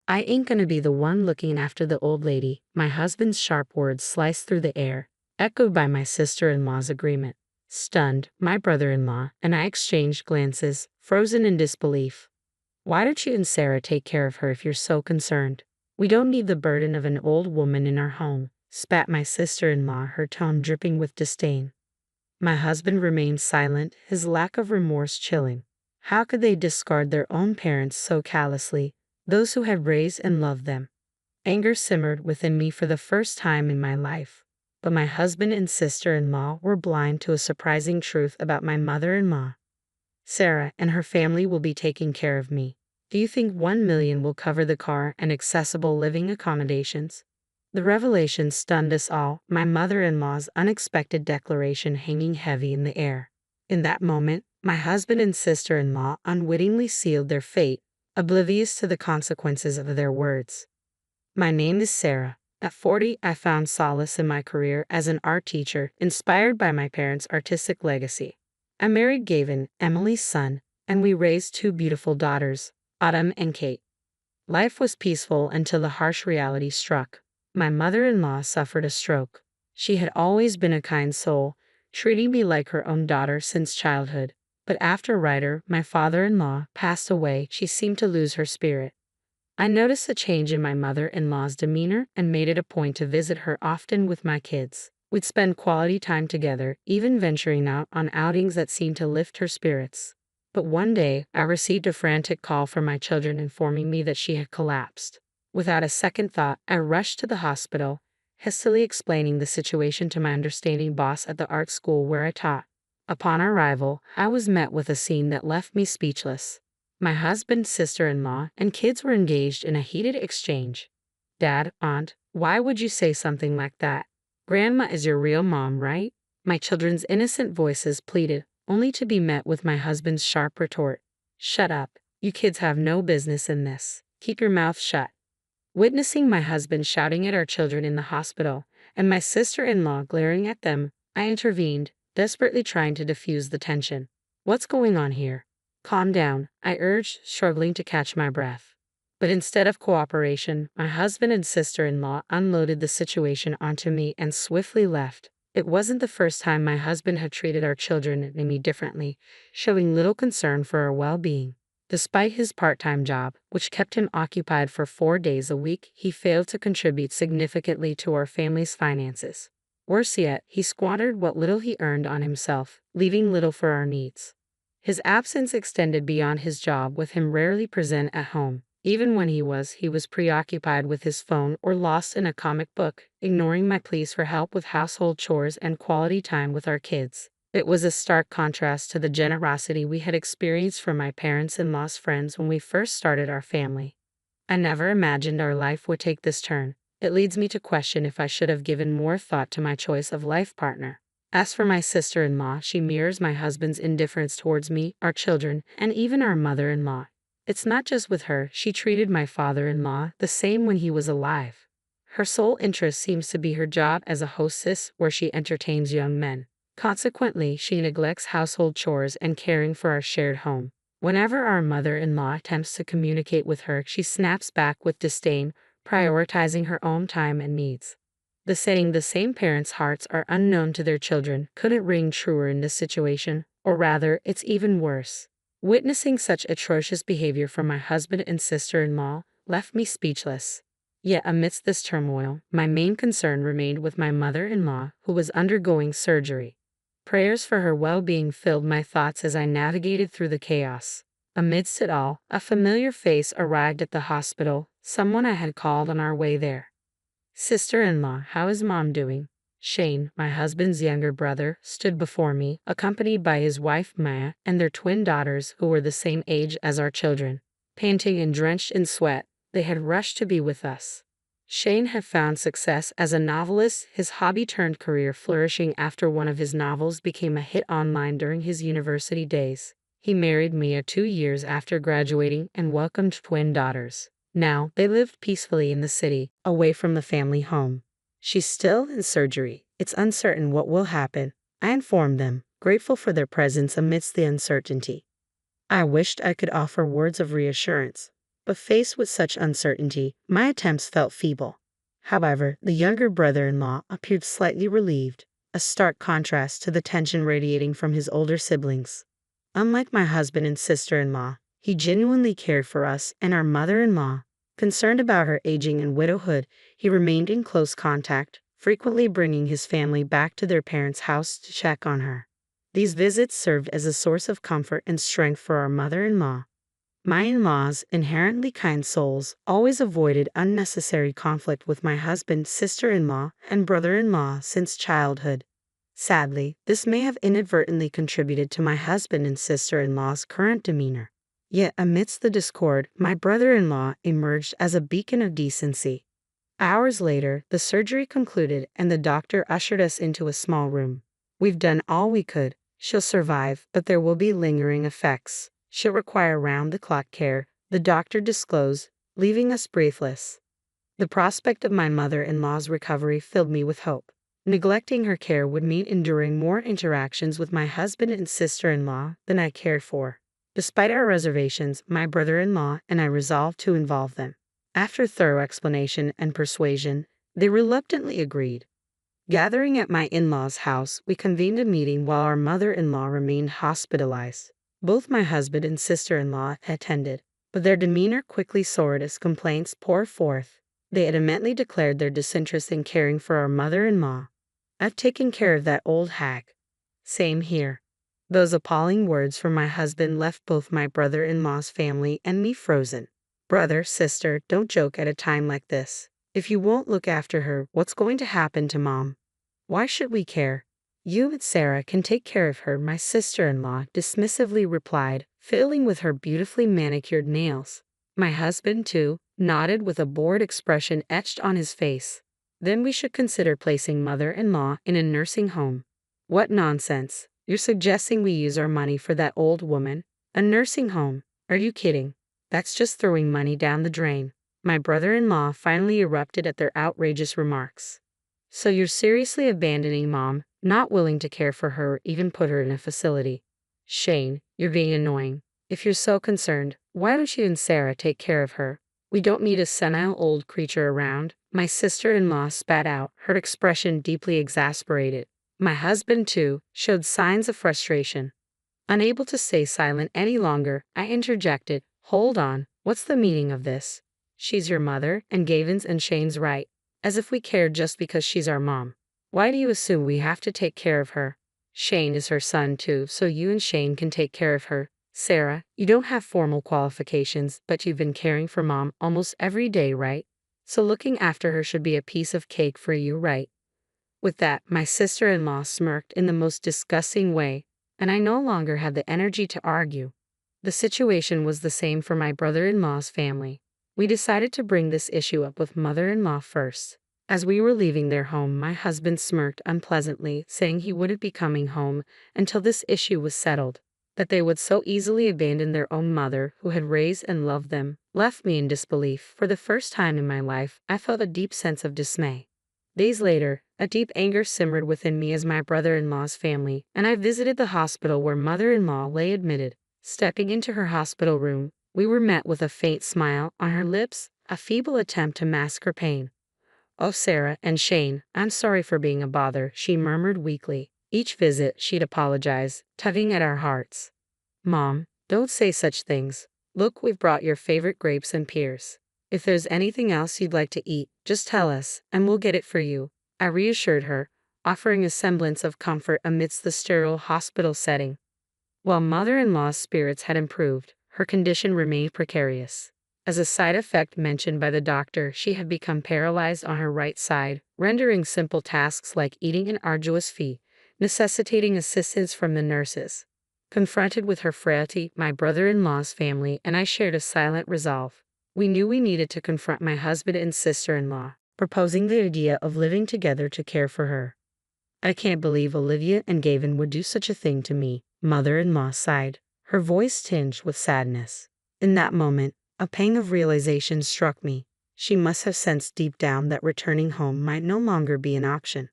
I ain't gonna be the one looking after the old lady. My husband's sharp words sliced through the air, echoed by my sister-in-law's agreement. Stunned, my brother-in-law and I exchanged glances, frozen in disbelief. Why don't you and Sarah take care of her if you're so concerned? We don't need the burden of an old woman in our home, spat my sister-in-law, her tone dripping with disdain. My husband remained silent, his lack of remorse chilling. How could they discard their own parents so callously, those who had raised and loved them? Anger simmered within me for the first time in my life. But my husband and sister-in-law were blind to a surprising truth about my mother-in-law. Sarah and her family will be taking care of me. Do you think 1 million will cover the car and accessible living accommodations? The revelation stunned us all, my mother-in-law's unexpected declaration hanging heavy in the air. In that moment, my husband and sister-in-law unwittingly sealed their fate, oblivious to the consequences of their words. My name is Sarah. At 40, I found solace in my career as an art teacher, inspired by my parents' artistic legacy. I married Gavin, Emily's son, and we raised 2 beautiful daughters, Autumn and Kate. Life was peaceful until the harsh reality struck. My mother-in-law suffered a stroke. She had always been a kind soul, treating me like her own daughter since childhood. But after Ryder, my father-in-law, passed away, she seemed to lose her spirit. I noticed a change in my mother-in-law's demeanor and made it a point to visit her often with my kids. We'd spend quality time together, even venturing out on outings that seemed to lift her spirits. But one day, I received a frantic call from my children informing me that she had collapsed. Without a second thought, I rushed to the hospital, hastily explaining the situation to my understanding boss at the art school where I taught. Upon arrival, I was met with a scene that left me speechless. My husband, sister-in-law, and kids were engaged in a heated exchange. Dad, Aunt, why would you say something like that? Grandma is your real mom, right? My children's innocent voices pleaded, only to be met with my husband's sharp retort. Shut up. You kids have no business in this. Keep your mouth shut. Witnessing my husband shouting at our children in the hospital, and my sister-in-law glaring at them, I intervened, desperately trying to diffuse the tension. What's going on here? Calm down, I urged, struggling to catch my breath. But instead of cooperation, my husband and sister-in-law unloaded the situation onto me and swiftly left. It wasn't the first time my husband had treated our children and me differently, showing little concern for our well-being. Despite his part-time job, which kept him occupied for 4 days a week, he failed to contribute significantly to our family's finances. Worse yet, he squandered what little he earned on himself, leaving little for our needs. His absence extended beyond his job, with him rarely present at home. Even when he was preoccupied with his phone or lost in a comic book, ignoring my pleas for help with household chores and quality time with our kids. It was a stark contrast to the generosity we had experienced from my parents-in-law's friends when we first started our family. I never imagined our life would take this turn. It leads me to question if I should have given more thought to my choice of life partner. As for my sister-in-law, she mirrors my husband's indifference towards me, our children, and even our mother-in-law. It's not just with her, she treated my father-in-law the same when he was alive. Her sole interest seems to be her job as a hostess where she entertains young men. Consequently, she neglects household chores and caring for our shared home. Whenever our mother-in-law attempts to communicate with her, she snaps back with disdain, prioritizing her own time and needs. The saying, "the same parents' hearts are unknown to their children," couldn't ring truer in this situation, or rather, it's even worse. Witnessing such atrocious behavior from my husband and sister-in-law left me speechless. Yet amidst this turmoil, my main concern remained with my mother-in-law, who was undergoing surgery. Prayers for her well-being filled my thoughts as I navigated through the chaos. Amidst it all, a familiar face arrived at the hospital, someone I had called on our way there. "Sister-in-law, how is Mom doing?" Shane, my husband's younger brother, stood before me, accompanied by his wife Maya and their twin daughters who were the same age as our children. Panting and drenched in sweat, they had rushed to be with us. Shane had found success as a novelist, his hobby-turned-career flourishing after one of his novels became a hit online during his university days. He married Mia 2 years after graduating and welcomed twin daughters. Now, they lived peacefully in the city, away from the family home. "She's still in surgery. It's uncertain what will happen," I informed them, grateful for their presence amidst the uncertainty. I wished I could offer words of reassurance, But faced with such uncertainty, my attempts felt feeble. However, the younger brother-in-law appeared slightly relieved, a stark contrast to the tension radiating from his older siblings. Unlike my husband and sister-in-law, he genuinely cared for us and our mother-in-law. Concerned about her aging and widowhood, he remained in close contact, frequently bringing his family back to their parents' house to check on her. These visits served as a source of comfort and strength for our mother-in-law. My in-laws, inherently kind souls, always avoided unnecessary conflict with my husband, sister-in-law, and brother-in-law since childhood. Sadly, this may have inadvertently contributed to my husband and sister-in-law's current demeanor. Yet amidst the discord, my brother-in-law emerged as a beacon of decency. Hours later, the surgery concluded and the doctor ushered us into a small room. "We've done all we could. She'll survive, but there will be lingering effects. She'll require round-the-clock care," the doctor disclosed, leaving us breathless. The prospect of my mother-in-law's recovery filled me with hope. Neglecting her care would mean enduring more interactions with my husband and sister-in-law than I cared for. Despite our reservations, my brother-in-law and I resolved to involve them. After thorough explanation and persuasion, they reluctantly agreed. Gathering at my in-laws' house, we convened a meeting while our mother-in-law remained hospitalized. Both my husband and sister-in-law attended, but their demeanor quickly soared as complaints poured forth. They adamantly declared their disinterest in caring for our mother-in-law. "I've taken care of that old hag." "Same here." Those appalling words from my husband left both my brother-in-law's family and me frozen. "Brother, sister, don't joke at a time like this. If you won't look after her, what's going to happen to Mom? Why should we care? You and Sarah can take care of her," my sister-in-law dismissively replied, fiddling with her beautifully manicured nails. My husband, too, nodded with a bored expression etched on his face. "Then we should consider placing mother-in-law in a nursing home." "What nonsense. You're suggesting we use our money for that old woman? A nursing home? Are you kidding? That's just throwing money down the drain." My brother-in-law finally erupted at their outrageous remarks. "So you're seriously abandoning Mom, not willing to care for her or even put her in a facility? Shane, you're being annoying. If you're so concerned, why don't you and Sarah take care of her? We don't need a senile old creature around," my sister-in-law spat out, her expression deeply exasperated. My husband, too, showed signs of frustration. Unable to stay silent any longer, I interjected, "Hold on, what's the meaning of this? She's your mother, and Gavin's and Shane's right. As if we cared just because she's our mom. Why do you assume we have to take care of her? Shane is her son too, so you and Shane can take care of her. Sarah, you don't have formal qualifications, but you've been caring for Mom almost every day, right? So looking after her should be a piece of cake for you, right?" With that, my sister-in-law smirked in the most disgusting way, and I no longer had the energy to argue. The situation was the same for my brother-in-law's family. We decided to bring this issue up with mother-in-law first. As we were leaving their home, my husband smirked unpleasantly, saying he wouldn't be coming home until this issue was settled. That they would so easily abandon their own mother, who had raised and loved them, left me in disbelief. For the first time in my life, I felt a deep sense of dismay. Days later, a deep anger simmered within me as my brother-in-law's family, and I visited the hospital where mother-in-law lay admitted. Stepping into her hospital room, we were met with a faint smile on her lips, a feeble attempt to mask her pain. "Oh, Sarah and Shane, I'm sorry for being a bother," she murmured weakly. Each visit, she'd apologize, tugging at our hearts. "Mom, don't say such things. Look, we've brought your favorite grapes and pears. If there's anything else you'd like to eat, just tell us, and we'll get it for you," I reassured her, offering a semblance of comfort amidst the sterile hospital setting. While mother-in-law's spirits had improved, her condition remained precarious. As a side effect mentioned by the doctor, she had become paralyzed on her right side, rendering simple tasks like eating an arduous feat, necessitating assistance from the nurses. Confronted with her frailty, my brother-in-law's family and I shared a silent resolve. We knew we needed to confront my husband and sister-in-law, proposing the idea of living together to care for her. "I can't believe Olivia and Gavin would do such a thing to me," mother-in-law sighed, her voice tinged with sadness. In that moment, a pang of realization struck me. She must have sensed deep down that returning home might no longer be an option.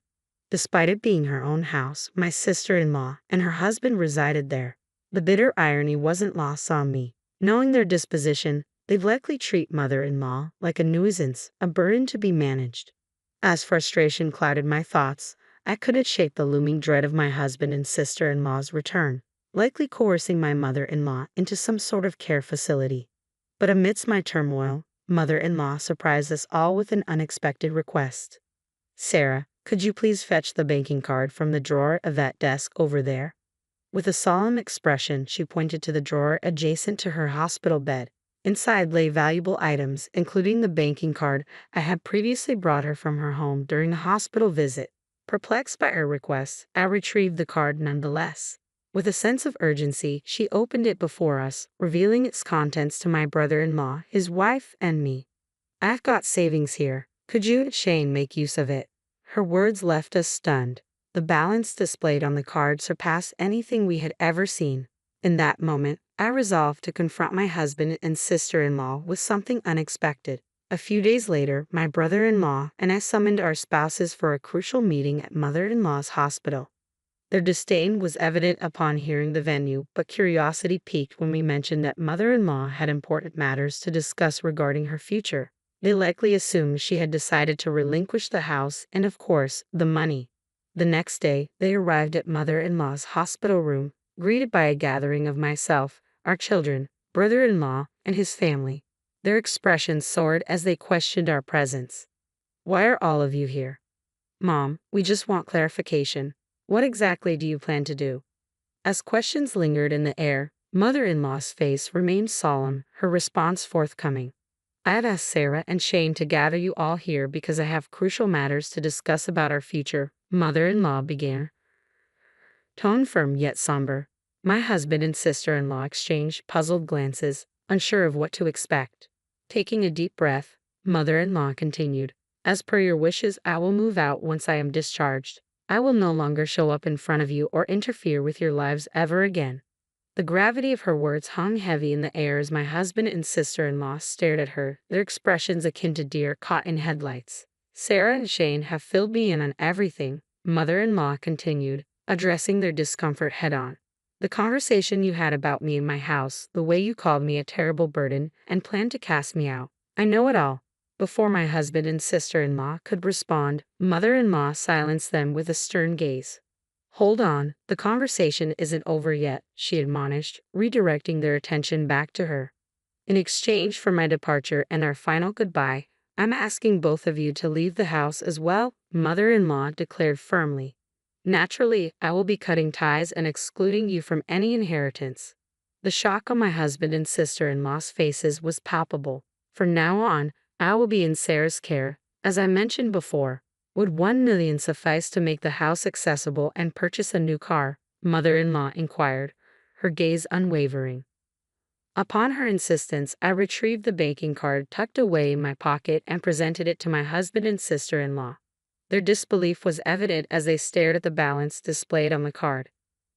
Despite it being her own house, my sister-in-law and her husband resided there. The bitter irony wasn't lost on me. Knowing their disposition, They'd likely treat mother-in-law like a nuisance, a burden to be managed. As frustration clouded my thoughts, I couldn't shake the looming dread of my husband and sister-in-law's return, likely coercing my mother-in-law into some sort of care facility. But amidst my turmoil, mother-in-law surprised us all with an unexpected request. "Sarah, could you please fetch the banking card from the drawer of that desk over there?" With a solemn expression, she pointed to the drawer adjacent to her hospital bed. Inside lay valuable items, including the banking card I had previously brought her from her home during the hospital visit. Perplexed by her request, I retrieved the card nonetheless. With a sense of urgency, she opened it before us, revealing its contents to my brother-in-law, his wife, and me. "I've got savings here. Could you and Shane make use of it?" Her words left us stunned. The balance displayed on the card surpassed anything we had ever seen. In that moment, I resolved to confront my husband and sister-in-law with something unexpected. A few days later, my brother-in-law and I summoned our spouses for a crucial meeting at mother-in-law's hospital. Their disdain was evident upon hearing the venue, but curiosity piqued when we mentioned that mother-in-law had important matters to discuss regarding her future. They likely assumed she had decided to relinquish the house and, of course, the money. The next day, they arrived at mother-in-law's hospital room, greeted by a gathering of myself, our children, brother-in-law, and his family. Their expressions soared as they questioned our presence. "Why are all of you here?" "Mom, we just want clarification. What exactly do you plan to do?" As questions lingered in the air, mother-in-law's face remained solemn, her response forthcoming. "I have asked Sarah and Shane to gather you all here because I have crucial matters to discuss about our future," mother-in-law began, tone firm yet somber. My husband and sister-in-law exchanged puzzled glances, unsure of what to expect. Taking a deep breath, mother-in-law continued, "As per your wishes, I will move out once I am discharged. I will no longer show up in front of you or interfere with your lives ever again." The gravity of her words hung heavy in the air as my husband and sister-in-law stared at her, their expressions akin to deer caught in headlights. "Sarah and Shane have filled me in on everything," mother-in-law continued, addressing their discomfort head-on. "The conversation you had about me in my house, the way you called me a terrible burden and planned to cast me out. I know it all." Before my husband and sister-in-law could respond, mother-in-law silenced them with a stern gaze. "Hold on, the conversation isn't over yet," she admonished, redirecting their attention back to her. "In exchange for my departure and our final goodbye, I'm asking both of you to leave the house as well," mother-in-law declared firmly. "Naturally, I will be cutting ties and excluding you from any inheritance." The shock on my husband and sister-in-law's faces was palpable. "From now on, I will be in Sarah's care. As I mentioned before, would 1 million suffice to make the house accessible and purchase a new car?" mother-in-law inquired, her gaze unwavering. Upon her insistence, I retrieved the banking card tucked away in my pocket and presented it to my husband and sister-in-law. Their disbelief was evident as they stared at the balance displayed on the card.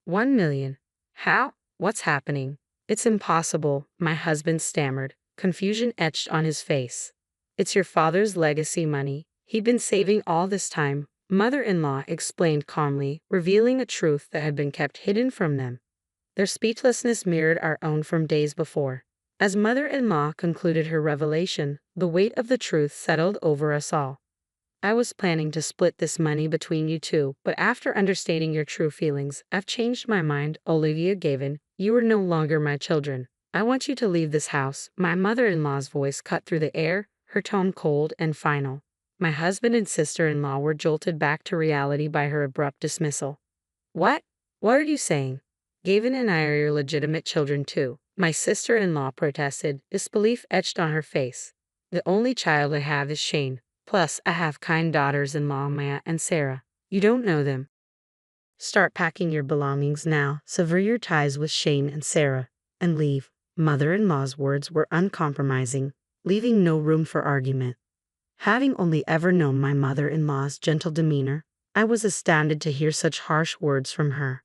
1 million? How? What's happening? It's impossible, my husband stammered, confusion etched on his face. "It's your father's legacy money. He'd been saving all this time," mother-in-law explained calmly, revealing a truth that had been kept hidden from them. Their speechlessness mirrored our own from days before. As mother-in-law concluded her revelation, the weight of the truth settled over us all. "I was planning to split this money between you two, but after understanding your true feelings, I've changed my mind, Olivia Gavin. You are no longer my children. I want you to leave this house." My mother-in-law's voice cut through the air, her tone cold and final. My husband and sister-in-law were jolted back to reality by her abrupt dismissal. "What? What are you saying? Gavin and I are your legitimate children too," my sister-in-law protested, disbelief etched on her face. "The only child I have is Shane. Plus, I have kind daughters-in-law Maya and Sarah. You don't know them. Start packing your belongings now, sever your ties with Shane and Sarah, and leave." Mother-in-law's words were uncompromising, leaving no room for argument. Having only ever known my mother-in-law's gentle demeanor, I was astounded to hear such harsh words from her.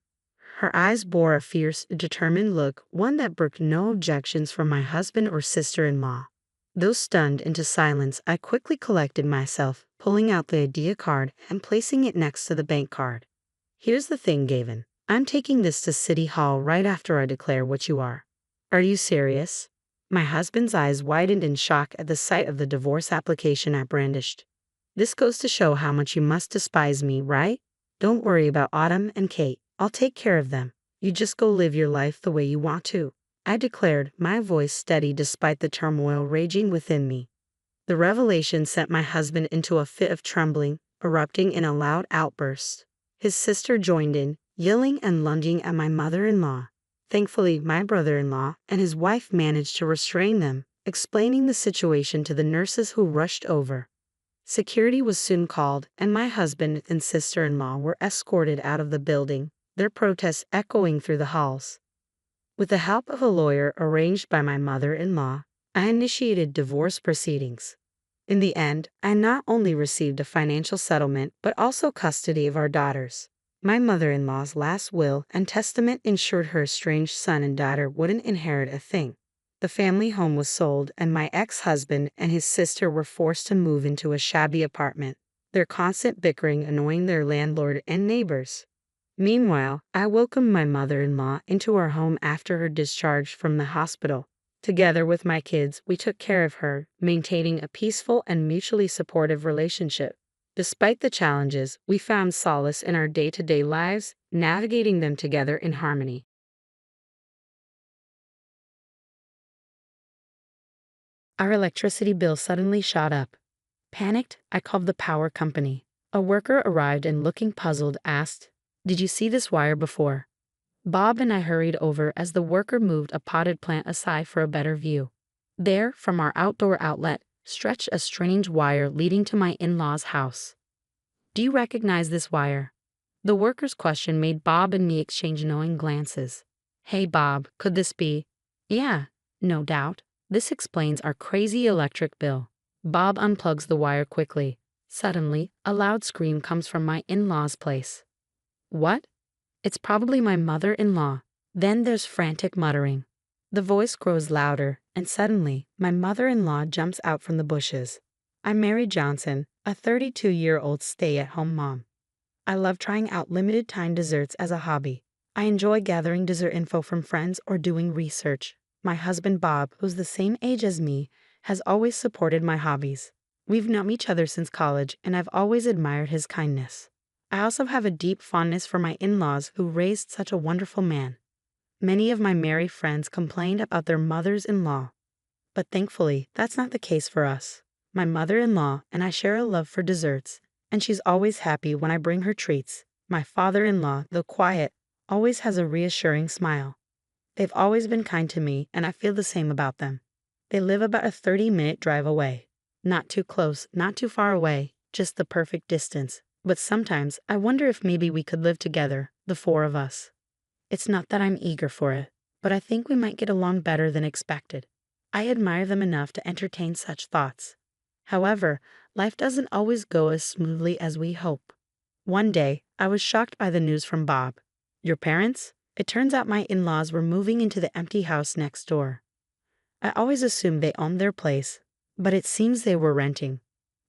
Her eyes bore a fierce, determined look, one that brooked no objections from my husband or sister-in-law. Though stunned into silence, I quickly collected myself, pulling out the AITA card and placing it next to the bank card. "Here's the thing, Gavin. I'm taking this to City Hall right after I declare what you are." "Are you serious?" My husband's eyes widened in shock at the sight of the divorce application I brandished. This goes to show how much you must despise me, right? Don't worry about Autumn and Kate. I'll take care of them. You just go live your life the way you want to, I declared, my voice steady despite the turmoil raging within me. The revelation sent my husband into a fit of trembling, erupting in a loud outburst. His sister joined in, yelling and lunging at my mother-in-law. Thankfully, my brother-in-law and his wife managed to restrain them, explaining the situation to the nurses who rushed over. Security was soon called, and my husband and sister-in-law were escorted out of the building, their protests echoing through the halls. With the help of a lawyer arranged by my mother-in-law, I initiated divorce proceedings. In the end, I not only received a financial settlement but also custody of our daughters. My mother-in-law's last will and testament ensured her estranged son and daughter wouldn't inherit a thing. The family home was sold, and my ex-husband and his sister were forced to move into a shabby apartment, their constant bickering annoying their landlord and neighbors. Meanwhile, I welcomed my mother-in-law into our home after her discharge from the hospital. Together with my kids, we took care of her, maintaining a peaceful and mutually supportive relationship. Despite the challenges, we found solace in our day-to-day lives, navigating them together in harmony. Our electricity bill suddenly shot up. Panicked, I called the power company. A worker arrived and, looking puzzled, asked, "Did you see this wire before?" Bob and I hurried over as the worker moved a potted plant aside for a better view. There, from our outdoor outlet, stretched a strange wire leading to my in-laws' house. "Do you recognize this wire?" The worker's question made Bob and me exchange knowing glances. "Hey Bob, could this be?" "Yeah, no doubt. This explains our crazy electric bill." Bob unplugs the wire quickly. Suddenly, a loud scream comes from my in-laws' place. "What?" "It's probably my mother-in-law." Then there's frantic muttering. The voice grows louder, and suddenly, my mother-in-law jumps out from the bushes. "I'm Mary Johnson, a 32-year-old stay-at-home mom. I love trying out limited-time desserts as a hobby. I enjoy gathering dessert info from friends or doing research. My husband Bob, who's the same age as me, has always supported my hobbies. We've known each other since college, and I've always admired his kindness. I also have a deep fondness for my in-laws who raised such a wonderful man." Many of my married friends complained about their mothers-in-law, but thankfully, that's not the case for us. My mother-in-law and I share a love for desserts, and she's always happy when I bring her treats. My father-in-law, though quiet, always has a reassuring smile. They've always been kind to me, and I feel the same about them. They live about a 30-minute drive away. Not too close, not too far away, just the perfect distance. But sometimes I wonder if maybe we could live together, the four of us. It's not that I'm eager for it, but I think we might get along better than expected. I admire them enough to entertain such thoughts. However, life doesn't always go as smoothly as we hope. One day, I was shocked by the news from Bob. "Your parents?" It turns out my in-laws were moving into the empty house next door. I always assumed they owned their place, but it seems they were renting.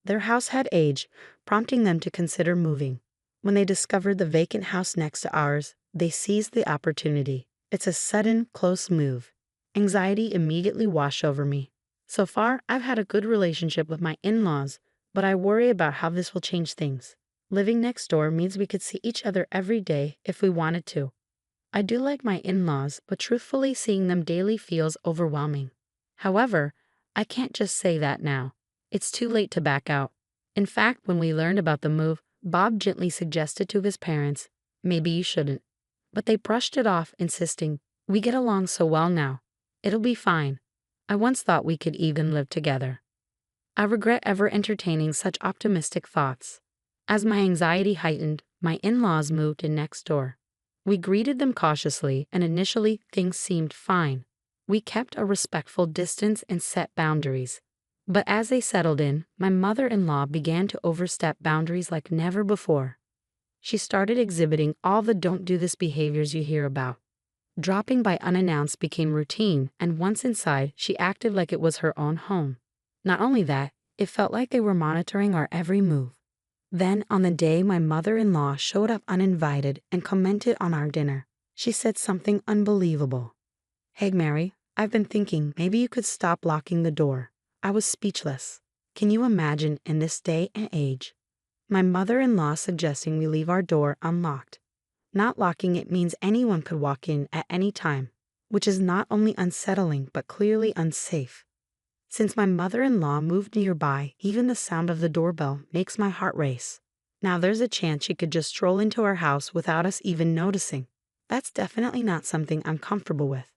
Their house had aged, prompting them to consider moving. When they discovered the vacant house next to ours, they seized the opportunity. It's a sudden, close move. Anxiety immediately washed over me. So far, I've had a good relationship with my in-laws, but I worry about how this will change things. Living next door means we could see each other every day if we wanted to. I do like my in-laws, but truthfully, seeing them daily feels overwhelming. However, I can't just say that now. It's too late to back out. In fact, when we learned about the move, Bob gently suggested to his parents, "Maybe you shouldn't." But they brushed it off, insisting, "We get along so well now. It'll be fine. I once thought we could even live together." I regret ever entertaining such optimistic thoughts. As my anxiety heightened, my in-laws moved in next door. We greeted them cautiously, and initially things seemed fine. We kept a respectful distance and set boundaries. But as they settled in, my mother-in-law began to overstep boundaries like never before. She started exhibiting all the "don't do this" behaviors you hear about. Dropping by unannounced became routine, and once inside, she acted like it was her own home. Not only that, it felt like they were monitoring our every move. Then, on the day my mother-in-law showed up uninvited and commented on our dinner, she said something unbelievable. "Hey Mary, I've been thinking maybe you could stop locking the door. I was speechless. Can you imagine in this day and age? My mother-in-law suggesting we leave our door unlocked. Not locking it means anyone could walk in at any time, which is not only unsettling but clearly unsafe. Since my mother-in-law moved nearby, even the sound of the doorbell makes my heart race. Now there's a chance she could just stroll into our house without us even noticing. That's definitely not something I'm comfortable with.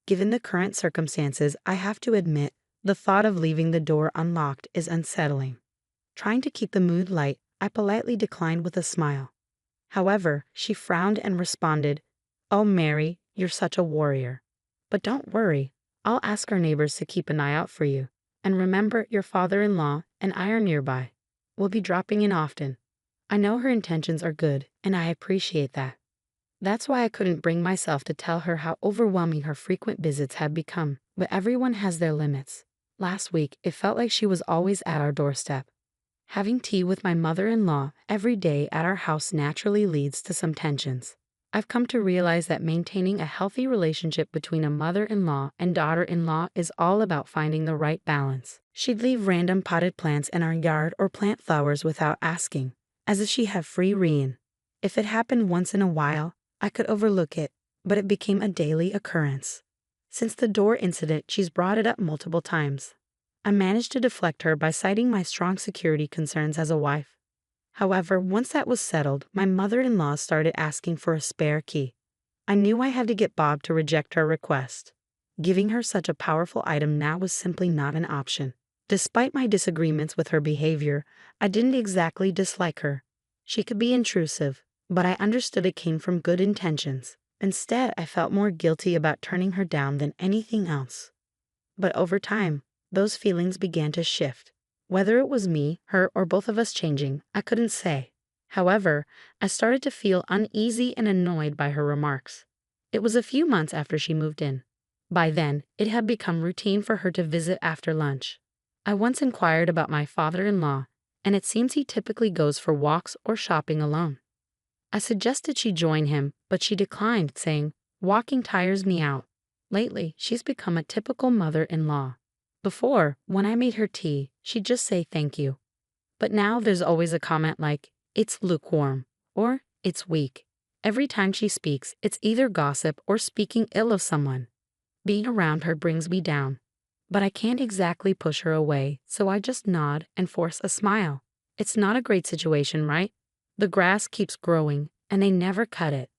Given the current circumstances, I have to admit, the thought of leaving the door unlocked is unsettling. Trying to keep the mood light, I politely declined with a smile. However, she frowned and responded, "Oh, Mary, you're such a warrior. But don't worry, I'll ask our neighbors to keep an eye out for you. And remember, your father-in-law and I are nearby. We'll be dropping in often." I know her intentions are good, and I appreciate that. That's why I couldn't bring myself to tell her how overwhelming her frequent visits had become, but everyone has their limits. Last week, it felt like she was always at our doorstep. Having tea with my mother-in-law every day at our house naturally leads to some tensions. I've come to realize that maintaining a healthy relationship between a mother-in-law and daughter-in-law is all about finding the right balance. She'd leave random potted plants in our yard or plant flowers without asking, as if she had free rein. If it happened once in a while, I could overlook it, but it became a daily occurrence. Since the door incident, she's brought it up multiple times. I managed to deflect her by citing my strong security concerns as a wife. However, once that was settled, my mother-in-law started asking for a spare key. I knew I had to get Bob to reject her request. Giving her such a powerful item now was simply not an option. Despite my disagreements with her behavior, I didn't exactly dislike her. She could be intrusive, but I understood it came from good intentions. Instead, I felt more guilty about turning her down than anything else. But over time, those feelings began to shift. Whether it was me, her, or both of us changing, I couldn't say. However, I started to feel uneasy and annoyed by her remarks. It was a few months after she moved in. By then, it had become routine for her to visit after lunch. I once inquired about my father-in-law, and it seems he typically goes for walks or shopping alone. I suggested she join him, but she declined, saying, "Walking tires me out." Lately, she's become a typical mother-in-law. Before, when I made her tea, she'd just say thank you. But now there's always a comment like, "It's lukewarm," or "It's weak." Every time she speaks, it's either gossip or speaking ill of someone. Being around her brings me down. But I can't exactly push her away, so I just nod and force a smile. It's not a great situation, right? The grass keeps growing, and they never cut it.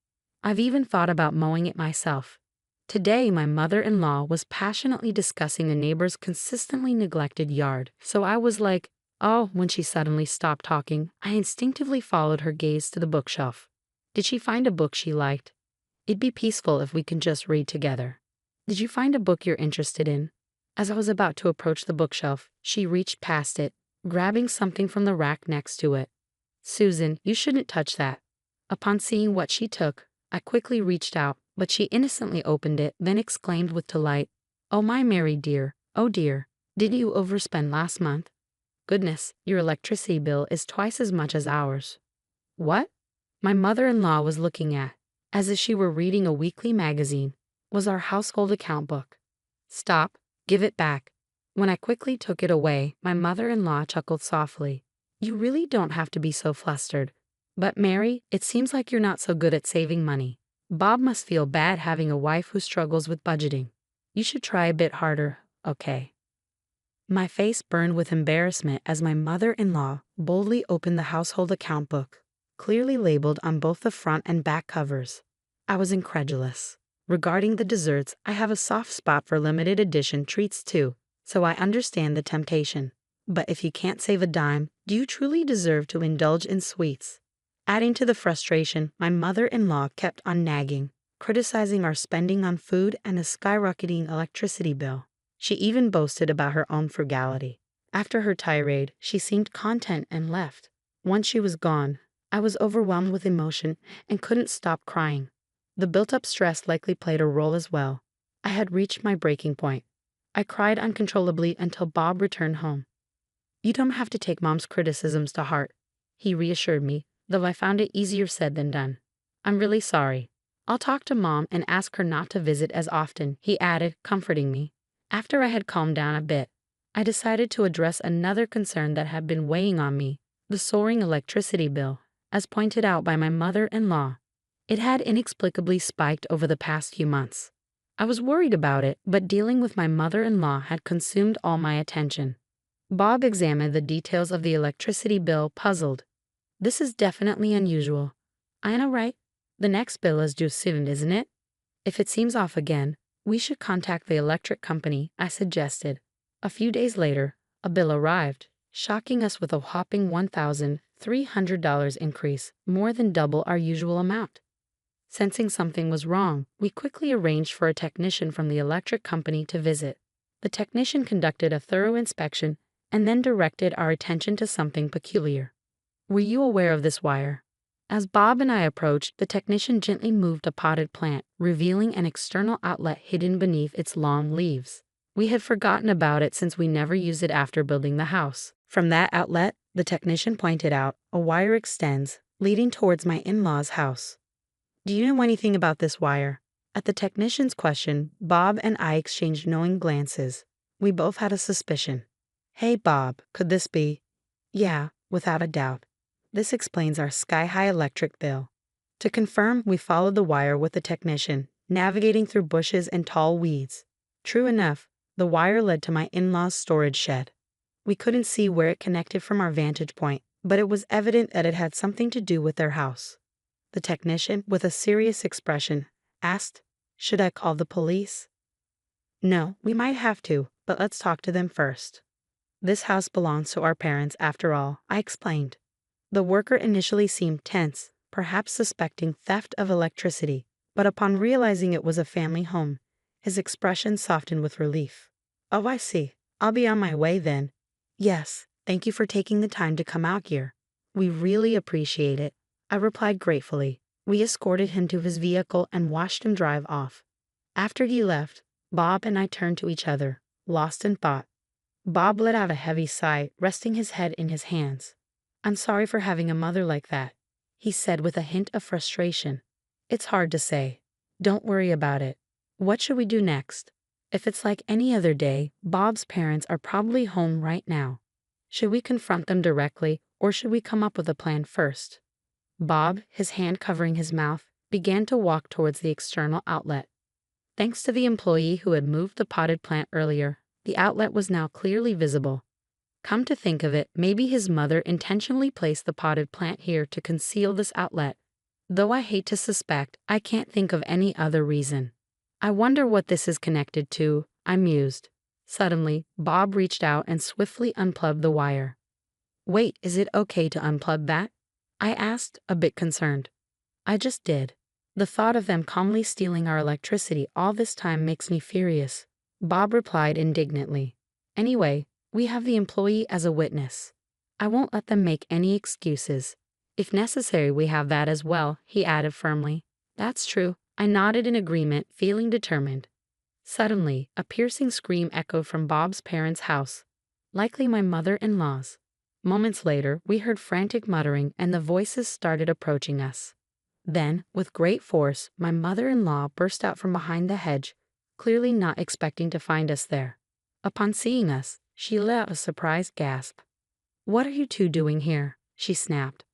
I've even thought about mowing it myself. Today, my mother-in-law was passionately discussing a neighbor's consistently neglected yard, so I was like, oh, when she suddenly stopped talking, I instinctively followed her gaze to the bookshelf. Did she find a book she liked? It'd be peaceful if we could just read together. Did you find a book you're interested in? As I was about to approach the bookshelf, she reached past it, grabbing something from the rack next to it. "Susan, you shouldn't touch that." Upon seeing what she took, I quickly reached out, but she innocently opened it, then exclaimed with delight, "Oh my Mary dear, oh dear, didn't you overspend last month? Goodness, your electricity bill is twice as much as ours." What? My mother-in-law was looking at, as if she were reading a weekly magazine, was our household account book. "Stop, give it back." When I quickly took it away, my mother-in-law chuckled softly. "You really don't have to be so flustered. But Mary, it seems like you're not so good at saving money. Bob must feel bad having a wife who struggles with budgeting. You should try a bit harder, okay?" My face burned with embarrassment as my mother-in-law boldly opened the household account book, clearly labeled on both the front and back covers. I was incredulous. Regarding the desserts, I have a soft spot for limited edition treats too, so I understand the temptation. But if you can't save a dime, do you truly deserve to indulge in sweets? Adding to the frustration, my mother-in-law kept on nagging, criticizing our spending on food and a skyrocketing electricity bill. She even boasted about her own frugality. After her tirade, she seemed content and left. Once she was gone, I was overwhelmed with emotion and couldn't stop crying. The built-up stress likely played a role as well. I had reached my breaking point. I cried uncontrollably until Bob returned home. "You don't have to take Mom's criticisms to heart," he reassured me, though I found it easier said than done. "I'm really sorry. I'll talk to Mom and ask her not to visit as often, he added, comforting me. After I had calmed down a bit, I decided to address another concern that had been weighing on me, the soaring electricity bill. As pointed out by my mother-in-law, it had inexplicably spiked over the past few months. I was worried about it, but dealing with my mother-in-law had consumed all my attention. Bob examined the details of the electricity bill, puzzled. This is definitely unusual. I know, right? The next bill is due soon, isn't it? If it seems off again, we should contact the electric company, I suggested. A few days later, a bill arrived, shocking us with a whopping $1,300 increase, more than double our usual amount. Sensing something was wrong, we quickly arranged for a technician from the electric company to visit. The technician conducted a thorough inspection and then directed our attention to something peculiar. Were you aware of this wire? As Bob and I approached, the technician gently moved a potted plant, revealing an external outlet hidden beneath its long leaves. We had forgotten about it since we never used it after building the house. From that outlet, the technician pointed out, a wire extends, leading towards my in-laws' house. Do you know anything about this wire? At the technician's question, Bob and I exchanged knowing glances. We both had a suspicion. Hey Bob, could this be? Yeah, without a doubt. This explains our sky-high electric bill. To confirm, we followed the wire with the technician, navigating through bushes and tall weeds. True enough, the wire led to my in-laws' storage shed. We couldn't see where it connected from our vantage point, but it was evident that it had something to do with their house. The technician, with a serious expression, asked, "Should I call the police?" No, we might have to, but let's talk to them first. This house belongs to our parents after all, I explained. The worker initially seemed tense, perhaps suspecting theft of electricity, but upon realizing it was a family home, his expression softened with relief. Oh, I see. I'll be on my way then. Yes, thank you for taking the time to come out here. We really appreciate it, I replied gratefully. We escorted him to his vehicle and watched him drive off. After he left, Bob and I turned to each other, lost in thought. Bob let out a heavy sigh, resting his head in his hands. I'm sorry for having a mother like that, he said with a hint of frustration. It's hard to say. Don't worry about it. What should we do next? If it's like any other day, Bob's parents are probably home right now. Should we confront them directly, or should we come up with a plan first? Bob, his hand covering his mouth, began to walk towards the external outlet. Thanks to the employee who had moved the potted plant earlier, the outlet was now clearly visible. Come to think of it, maybe his mother intentionally placed the potted plant here to conceal this outlet. Though I hate to suspect, I can't think of any other reason. I wonder what this is connected to, I mused. Suddenly, Bob reached out and swiftly unplugged the wire. Wait, is it okay to unplug that? I asked, a bit concerned. I just did. The thought of them calmly stealing our electricity all this time makes me furious, Bob replied indignantly. Anyway, we have the employee as a witness. I won't let them make any excuses. If necessary, we have that as well, he added firmly. That's true, I nodded in agreement, feeling determined. Suddenly, a piercing scream echoed from Bob's parents' house, likely my mother-in-law's. Moments later, we heard frantic muttering and the voices started approaching us. Then, with great force, my mother-in-law burst out from behind the hedge, clearly not expecting to find us there. Upon seeing us, she let out a surprised gasp. What are you two doing here? She snapped.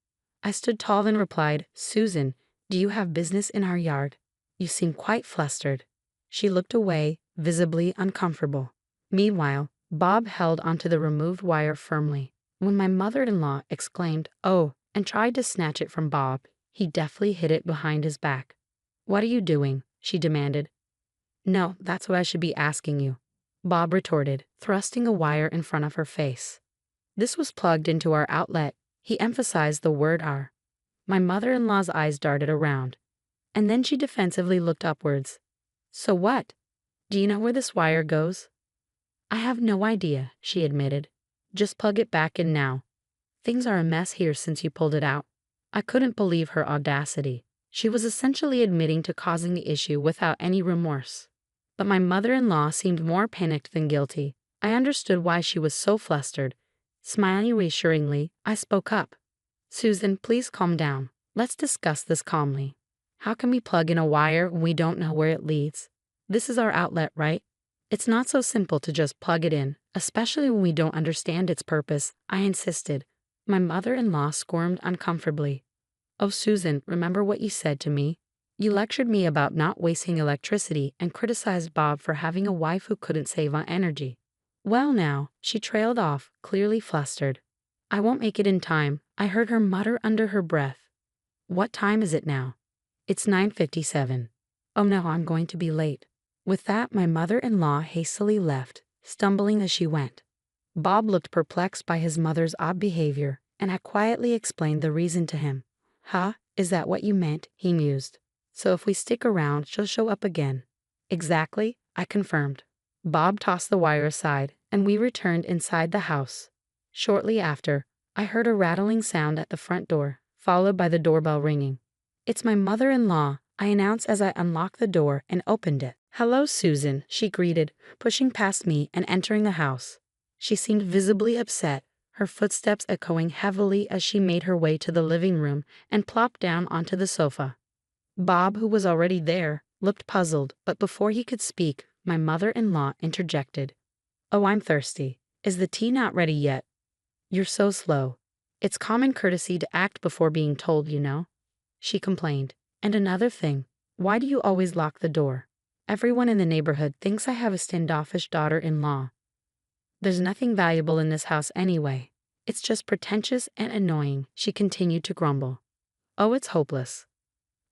I stood tall and replied, Susan, do you have business in our yard? You seem quite flustered. She looked away, visibly uncomfortable. Meanwhile, Bob held onto the removed wire firmly. When my mother-in-law exclaimed, "Oh," and tried to snatch it from Bob, he deftly hid it behind his back. What are you doing? She demanded. No, that's what I should be asking you, Bob retorted, thrusting a wire in front of her face. This was plugged into our outlet. He emphasized the word "our." My mother-in-law's eyes darted around, and then she defensively looked upwards. So what? Do you know where this wire goes? I have no idea, she admitted. Just plug it back in now. Things are a mess here since you pulled it out. I couldn't believe her audacity. She was essentially admitting to causing the issue without any remorse. But my mother-in-law seemed more panicked than guilty. I understood why she was so flustered. Smiling reassuringly, I spoke up. Susan, please calm down. Let's discuss this calmly. How can we plug in a wire when we don't know where it leads? This is our outlet, right? It's not so simple to just plug it in, especially when we don't understand its purpose, I insisted. My mother-in-law squirmed uncomfortably. Oh, Susan, remember what you said to me? You lectured me about not wasting electricity and criticized Bob for having a wife who couldn't save on energy. Well now, she trailed off, clearly flustered. I won't make it in time, I heard her mutter under her breath. What time is it now? It's 9:57. Oh no, I'm going to be late. With that, my mother-in-law hastily left, stumbling as she went. Bob looked perplexed by his mother's odd behavior, and I quietly explained the reason to him. Huh, is that what you meant? He mused. So if we stick around, she'll show up again. Exactly, I confirmed. Bob tossed the wire aside, and we returned inside the house. Shortly after, I heard a rattling sound at the front door, followed by the doorbell ringing. It's my mother-in-law, I announced as I unlocked the door and opened it. Hello, Susan, she greeted, pushing past me and entering the house. She seemed visibly upset, her footsteps echoing heavily as she made her way to the living room and plopped down onto the sofa. Bob, who was already there, looked puzzled, but before he could speak, my mother-in-law interjected. Oh, I'm thirsty. Is the tea not ready yet? You're so slow. It's common courtesy to act before being told, you know, she complained. And another thing, why do you always lock the door? Everyone in the neighborhood thinks I have a standoffish daughter-in-law. There's nothing valuable in this house anyway. It's just pretentious and annoying, she continued to grumble. Oh, it's hopeless.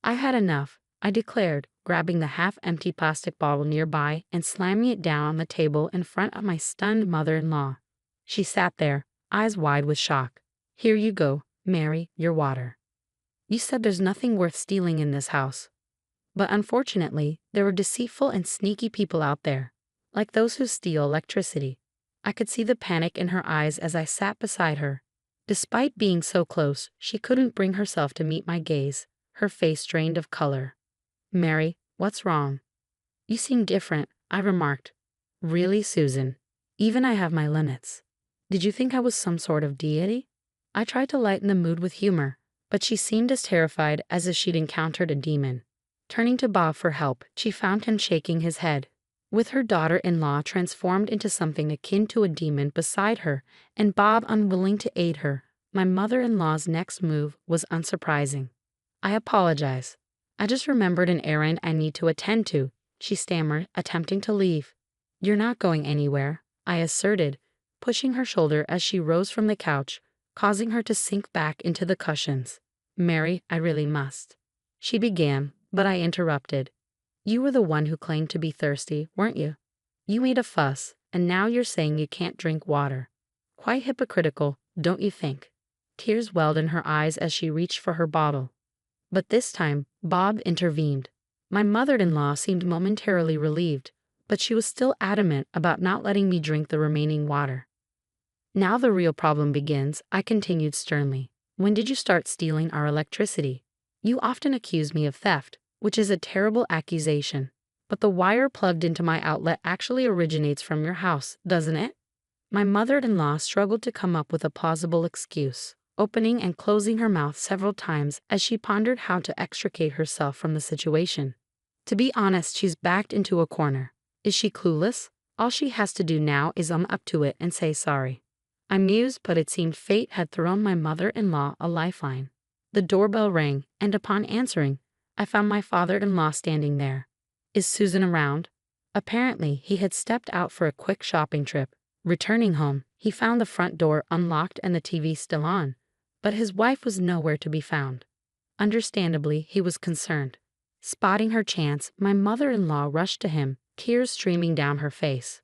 I had enough, I declared, grabbing the half-empty plastic bottle nearby and slamming it down on the table in front of my stunned mother-in-law. She sat there, eyes wide with shock. Here you go, Mary, your water. You said there's nothing worth stealing in this house. But unfortunately, there were deceitful and sneaky people out there, like those who steal electricity. I could see the panic in her eyes as I sat beside her. Despite being so close, she couldn't bring herself to meet my gaze, her face drained of color. Mary, what's wrong? You seem different, I remarked. Really, Susan? Even I have my limits. Did you think I was some sort of deity? I tried to lighten the mood with humor, but she seemed as terrified as if she'd encountered a demon. Turning to Bob for help, she found him shaking his head. With her daughter-in-law transformed into something akin to a demon beside her, and Bob unwilling to aid her, my mother-in-law's next move was unsurprising. I apologize. I just remembered an errand I need to attend to, she stammered, attempting to leave. You're not going anywhere, I asserted, pushing her shoulder as she rose from the couch, causing her to sink back into the cushions. Mary, I really must. She began, but I interrupted. You were the one who claimed to be thirsty, weren't you? You made a fuss, and now you're saying you can't drink water. Quite hypocritical, don't you think? Tears welled in her eyes as she reached for her bottle. But this time, Bob intervened. My mother-in-law seemed momentarily relieved, but she was still adamant about not letting me drink the remaining water. Now the real problem begins, I continued sternly. When did you start stealing our electricity? You often accuse me of theft, which is a terrible accusation. But the wire plugged into my outlet actually originates from your house, doesn't it? My mother-in-law struggled to come up with a plausible excuse, opening and closing her mouth several times as she pondered how to extricate herself from the situation. To be honest, she's backed into a corner. Is she clueless? All she has to do now is own up to it and say sorry. I mused, but it seemed fate had thrown my mother-in-law a lifeline. The doorbell rang, and upon answering, I found my father-in-law standing there. Is Susan around? Apparently, he had stepped out for a quick shopping trip. Returning home, he found the front door unlocked and the TV still on, but his wife was nowhere to be found. Understandably, he was concerned. Spotting her chance, my mother-in-law rushed to him, tears streaming down her face.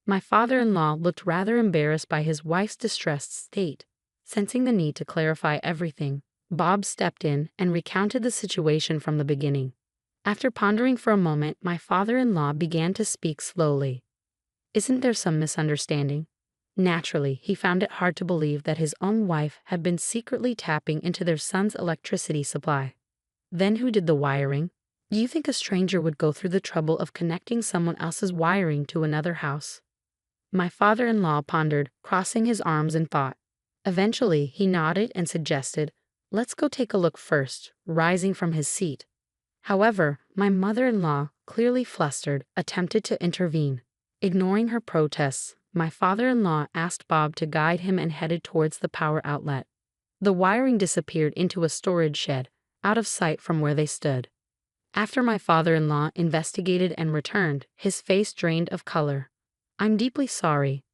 My father-in-law looked rather embarrassed by his wife's distressed state. Sensing the need to clarify everything, Bob stepped in and recounted the situation from the beginning. After pondering for a moment, my father-in-law began to speak slowly. Isn't there some misunderstanding? Naturally, he found it hard to believe that his own wife had been secretly tapping into their son's electricity supply. Then who did the wiring? Do you think a stranger would go through the trouble of connecting someone else's wiring to another house? My father-in-law pondered, crossing his arms in thought. Eventually, he nodded and suggested, let's go take a look first, rising from his seat. However, my mother-in-law, clearly flustered, attempted to intervene. Ignoring her protests, my father-in-law asked Bob to guide him and headed towards the power outlet. The wiring disappeared into a storage shed, out of sight from where they stood. After my father-in-law investigated and returned, his face drained of color. "I'm deeply sorry.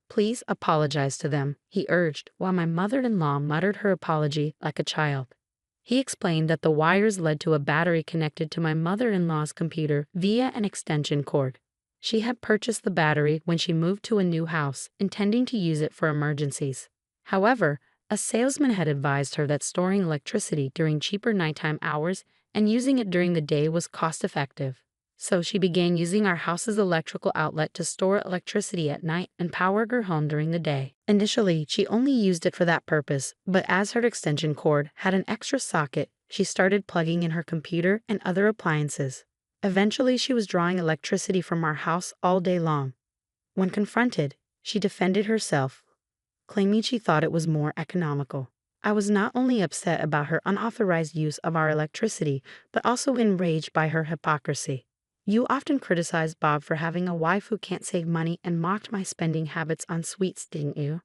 Please apologize to them," he urged, while my mother-in-law muttered her apology like a child. He explained that the wires led to a battery connected to my mother-in-law's computer via an extension cord. She had purchased the battery when she moved to a new house, intending to use it for emergencies. However, a salesman had advised her that storing electricity during cheaper nighttime hours and using it during the day was cost-effective. So she began using our house's electrical outlet to store electricity at night and power her home during the day. Initially, she only used it for that purpose, but as her extension cord had an extra socket, she started plugging in her computer and other appliances. Eventually, she was drawing electricity from our house all day long. When confronted, she defended herself, claiming she thought it was more economical. I was not only upset about her unauthorized use of our electricity, but also enraged by her hypocrisy. "You often criticized Bob for having a wife who can't save money and mocked my spending habits on sweets, didn't you?"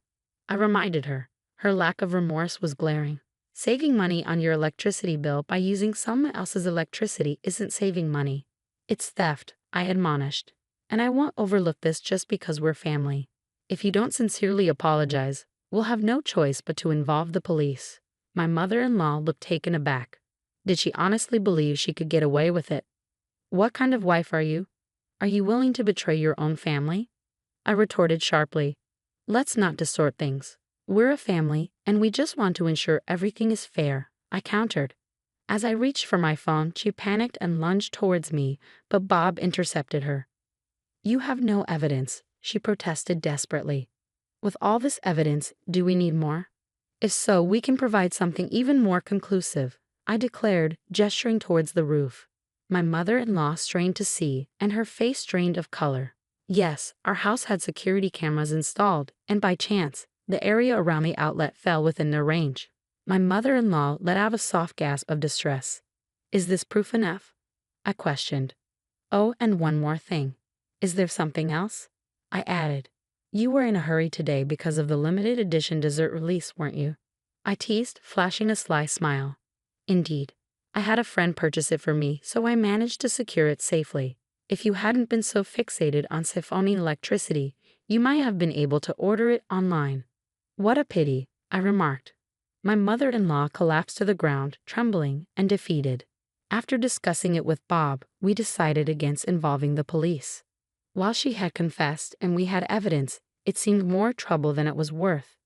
I reminded her. Her lack of remorse was glaring. "Saving money on your electricity bill by using someone else's electricity isn't saving money. It's theft," I admonished. "And I won't overlook this just because we're family. If you don't sincerely apologize, we'll have no choice but to involve the police." My mother-in-law looked taken aback. Did she honestly believe she could get away with it? "What kind of wife are you? Are you willing to betray your own family?" I retorted sharply. "Let's not distort things. We're a family, and we just want to ensure everything is fair," I countered. As I reached for my phone, she panicked and lunged towards me, but Bob intercepted her. "You have no evidence," she protested desperately. "With all this evidence, do we need more? If so, we can provide something even more conclusive," I declared, gesturing towards the roof. My mother-in-law strained to see, and her face drained of color. Yes, our house had security cameras installed, and by chance, the area around the outlet fell within their range. My mother-in-law let out a soft gasp of distress. "Is this proof enough?" I questioned. "Oh, and one more thing. Is there something else?" I added. "You were in a hurry today because of the limited edition dessert release, weren't you?" I teased, flashing a sly smile. "Indeed. I had a friend purchase it for me, so I managed to secure it safely. If you hadn't been so fixated on siphoning electricity, you might have been able to order it online." "What a pity," I remarked. My mother-in-law collapsed to the ground, trembling and defeated. After discussing it with Bob, we decided against involving the police. While she had confessed and we had evidence, it seemed more trouble than it was worth.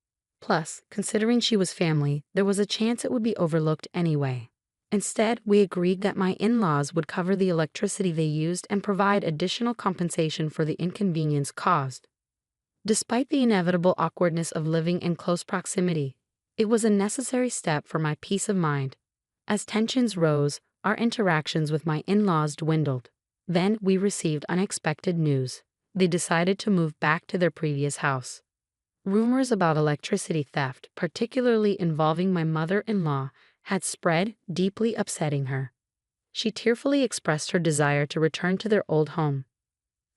Plus, considering she was family, there was a chance it would be overlooked anyway. Instead, we agreed that my in-laws would cover the electricity they used and provide additional compensation for the inconvenience caused. Despite the inevitable awkwardness of living in close proximity, it was a necessary step for my peace of mind. As tensions rose, our interactions with my in-laws dwindled. Then we received unexpected news. They decided to move back to their previous house. Rumors about electricity theft, particularly involving my mother-in-law, had spread, deeply upsetting her. She tearfully expressed her desire to return to their old home.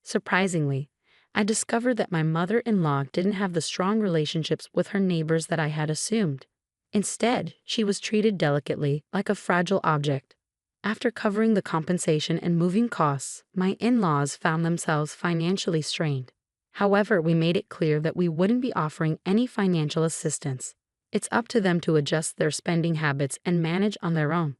Surprisingly, I discovered that my mother-in-law didn't have the strong relationships with her neighbors that I had assumed. Instead, she was treated delicately, like a fragile object. After covering the compensation and moving costs, my in-laws found themselves financially strained. However, we made it clear that we wouldn't be offering any financial assistance. It's up to them to adjust their spending habits and manage on their own.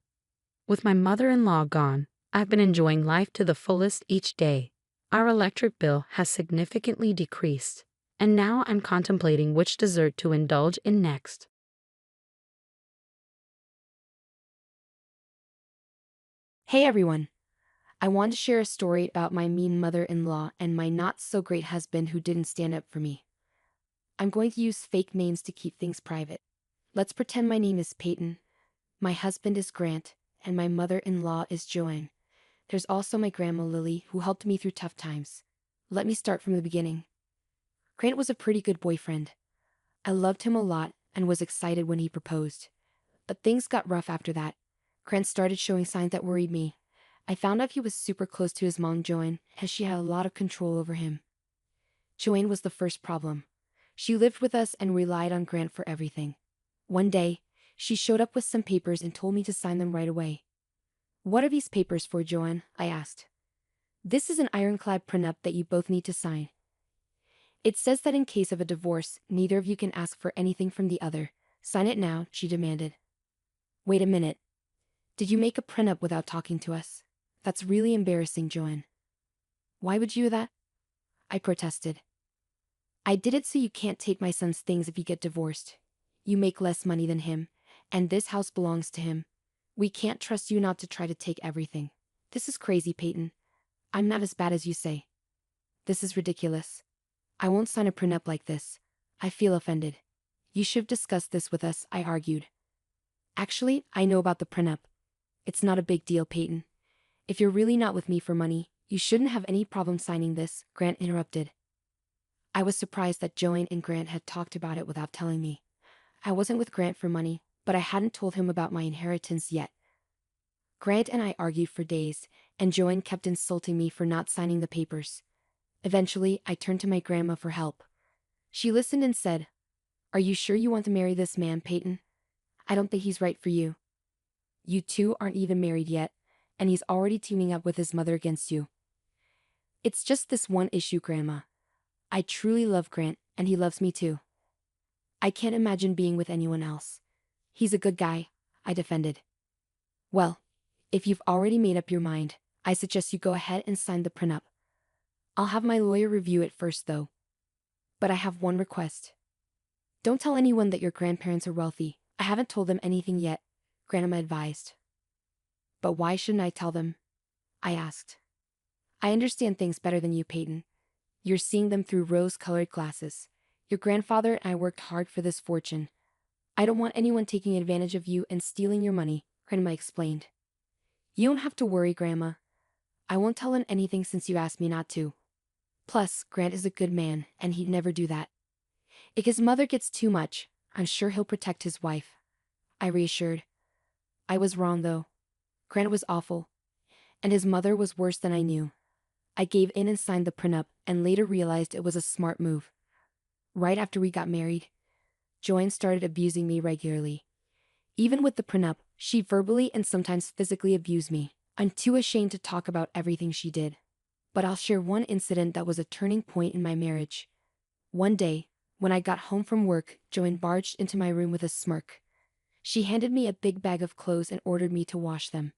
With my mother-in-law gone, I've been enjoying life to the fullest each day. Our electric bill has significantly decreased, and now I'm contemplating which dessert to indulge in next. Hey everyone! I want to share a story about my mean mother-in-law and my not-so-great husband who didn't stand up for me. I'm going to use fake names to keep things private. Let's pretend my name is Peyton, my husband is Grant, and my mother-in-law is Joanne. There's also my grandma Lily, who helped me through tough times. Let me start from the beginning. Grant was a pretty good boyfriend. I loved him a lot and was excited when he proposed. But things got rough after that. Grant started showing signs that worried me. I found out he was super close to his mom, Joanne, as she had a lot of control over him. Joanne was the first problem. She lived with us and relied on Grant for everything. One day, she showed up with some papers and told me to sign them right away. "What are these papers for, Joanne?" I asked. "This is an ironclad prenup that you both need to sign. It says that in case of a divorce, neither of you can ask for anything from the other. Sign it now," she demanded. "Wait a minute. Did you make a prenup without talking to us? That's really embarrassing, Joanne." "Why would you do that?" I protested. "I did it so you can't take my son's things if you get divorced. You make less money than him, and this house belongs to him. We can't trust you not to try to take everything. This is crazy, Peyton. I'm not as bad as you say. This is ridiculous. I won't sign a prenup like this. I feel offended. You should have discussed this with us," I argued. "Actually, I know about the prenup. It's not a big deal, Peyton. If you're really not with me for money, you shouldn't have any problem signing this," Grant interrupted. I was surprised that Joanne and Grant had talked about it without telling me. I wasn't with Grant for money, but I hadn't told him about my inheritance yet. Grant and I argued for days, and Joanne kept insulting me for not signing the papers. Eventually, I turned to my grandma for help. She listened and said, "Are you sure you want to marry this man, Peyton? I don't think he's right for you. You two aren't even married yet, and he's already teaming up with his mother against you. It's just this one issue, Grandma. I truly love Grant, and he loves me too. I can't imagine being with anyone else. He's a good guy," I defended. "Well, if you've already made up your mind, I suggest you go ahead and sign the prenup. I'll have my lawyer review it first, though. But I have one request. Don't tell anyone that your grandparents are wealthy. I haven't told them anything yet," Grandma advised. "But why shouldn't I tell them?" I asked. "I understand things better than you, Peyton. You're seeing them through rose-colored glasses. Your grandfather and I worked hard for this fortune. I don't want anyone taking advantage of you and stealing your money," Grandma explained. "You don't have to worry, Grandma. I won't tell him anything since you asked me not to. Plus, Grant is a good man, and he'd never do that. If his mother gets too much, I'm sure he'll protect his wife," I reassured. I was wrong, though. Grant was awful, and his mother was worse than I knew. I gave in and signed the prenup, and later realized it was a smart move. Right after we got married, Joanne started abusing me regularly. Even with the prenup, she verbally and sometimes physically abused me. I'm too ashamed to talk about everything she did. But I'll share one incident that was a turning point in my marriage. One day, when I got home from work, Joanne barged into my room with a smirk. She handed me a big bag of clothes and ordered me to wash them.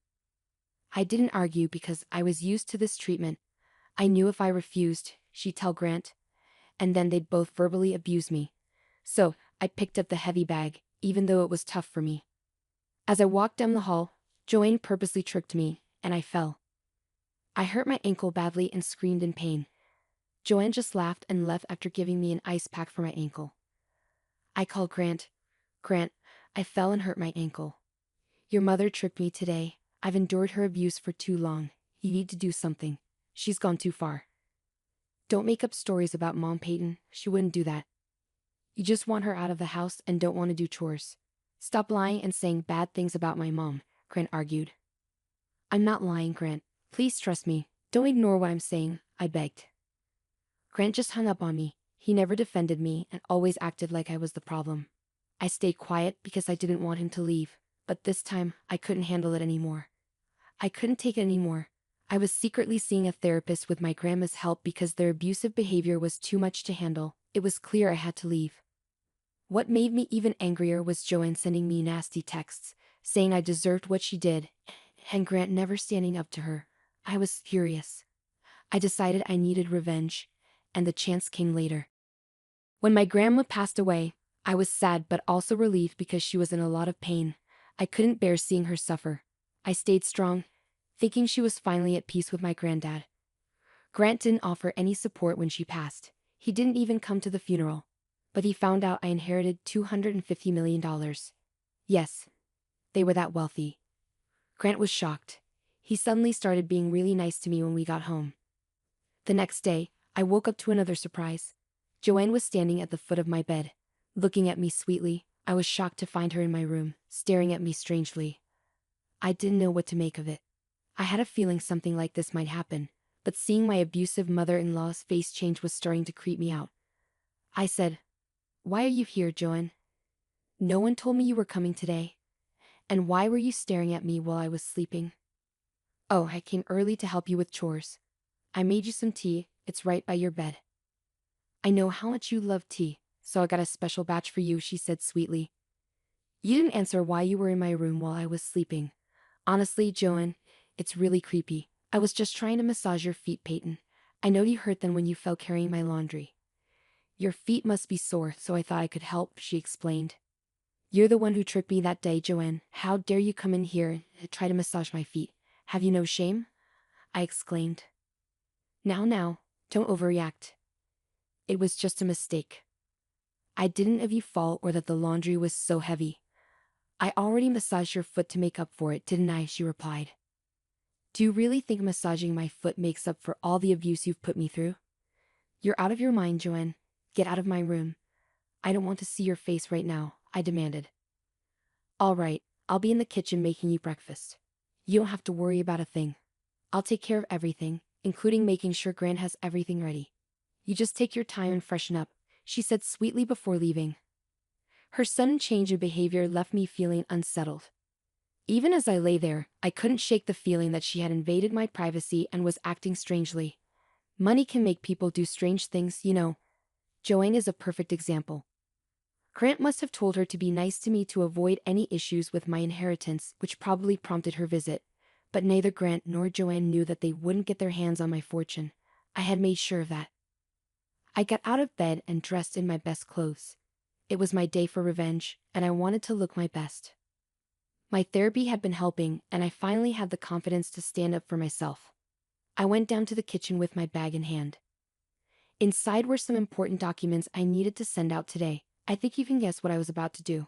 I didn't argue because I was used to this treatment. I knew if I refused, she'd tell Grant, and then they'd both verbally abuse me. So, I picked up the heavy bag, even though it was tough for me. As I walked down the hall, Joanne purposely tripped me, and I fell. I hurt my ankle badly and screamed in pain. Joanne just laughed and left after giving me an ice pack for my ankle. I called Grant. "Grant, I fell and hurt my ankle. Your mother tripped me today. I've endured her abuse for too long. You need to do something. She's gone too far." "Don't make up stories about Mom, Peyton. She wouldn't do that. You just want her out of the house and don't want to do chores. Stop lying and saying bad things about my mom," Grant argued. "I'm not lying, Grant. Please trust me. Don't ignore what I'm saying," I begged. Grant just hung up on me. He never defended me and always acted like I was the problem. I stayed quiet because I didn't want him to leave, but this time I couldn't handle it anymore. I couldn't take it anymore. I was secretly seeing a therapist with my grandma's help because their abusive behavior was too much to handle. It was clear I had to leave. What made me even angrier was Joanne sending me nasty texts, saying I deserved what she did, and Grant never standing up to her. I was furious. I decided I needed revenge, and the chance came later. When my grandma passed away, I was sad but also relieved because she was in a lot of pain. I couldn't bear seeing her suffer. I stayed strong, thinking she was finally at peace with my granddad. Grant didn't offer any support when she passed. He didn't even come to the funeral. But he found out I inherited $250 million. Yes, they were that wealthy. Grant was shocked. He suddenly started being really nice to me when we got home. The next day, I woke up to another surprise. Joanne was standing at the foot of my bed, looking at me sweetly. I was shocked to find her in my room, staring at me strangely. I didn't know what to make of it. I had a feeling something like this might happen, but seeing my abusive mother-in-law's face change was starting to creep me out. I said, "Why are you here, Joanne? No one told me you were coming today. And why were you staring at me while I was sleeping?" "Oh, I came early to help you with chores. I made you some tea, it's right by your bed." "I know how much you love tea, so I got a special batch for you," she said sweetly. "You didn't answer why you were in my room while I was sleeping. Honestly, Joanne, it's really creepy. I was just trying to massage your feet, Peyton. I know you hurt them when you fell carrying my laundry." "Your feet must be sore, so I thought I could help," she explained. "You're the one who tricked me that day, Joanne. How dare you come in here and try to massage my feet? Have you no shame?" I exclaimed. Now, don't overreact. It was just a mistake. I didn't have you fall or that the laundry was so heavy. I already massaged your foot to make up for it, didn't I?" she replied. "Do you really think massaging my foot makes up for all the abuse you've put me through? You're out of your mind, Joanne. Get out of my room. I don't want to see your face right now," I demanded. "All right, I'll be in the kitchen making you breakfast. You don't have to worry about a thing. I'll take care of everything, including making sure Grant has everything ready. You just take your time and freshen up," she said sweetly before leaving. Her sudden change of behavior left me feeling unsettled. Even as I lay there, I couldn't shake the feeling that she had invaded my privacy and was acting strangely. Money can make people do strange things, you know. Joanne is a perfect example. Grant must have told her to be nice to me to avoid any issues with my inheritance, which probably prompted her visit. But neither Grant nor Joanne knew that they wouldn't get their hands on my fortune. I had made sure of that. I got out of bed and dressed in my best clothes. It was my day for revenge, and I wanted to look my best. My therapy had been helping, and I finally had the confidence to stand up for myself. I went down to the kitchen with my bag in hand. Inside were some important documents I needed to send out today. I think you can guess what I was about to do.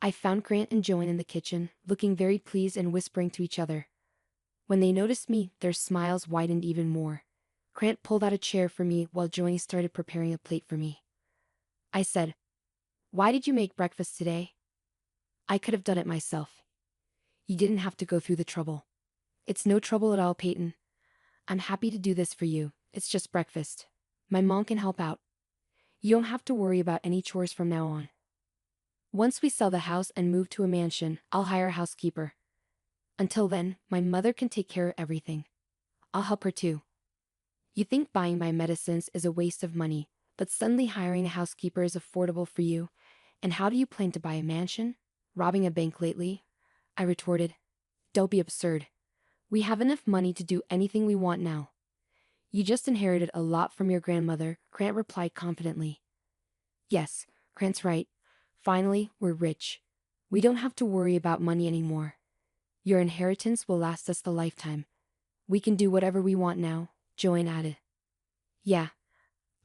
I found Grant and Joanne in the kitchen, looking very pleased and whispering to each other. When they noticed me, their smiles widened even more. Grant pulled out a chair for me while Joanne started preparing a plate for me. I said, "Why did you make breakfast today?" "I could have done it myself. You didn't have to go through the trouble." "It's no trouble at all, Peyton. I'm happy to do this for you. It's just breakfast. My mom can help out. You don't have to worry about any chores from now on. Once we sell the house and move to a mansion, I'll hire a housekeeper. Until then, my mother can take care of everything. I'll help her too. You think buying my medicines is a waste of money, but suddenly hiring a housekeeper is affordable for you. And how do you plan to buy a mansion? Robbing a bank lately?" I retorted. "Don't be absurd. We have enough money to do anything we want now." "You just inherited a lot from your grandmother," Grant replied confidently. "Yes, Grant's right. Finally, we're rich. We don't have to worry about money anymore. Your inheritance will last us a lifetime. We can do whatever we want now," Joanne added. "Yeah,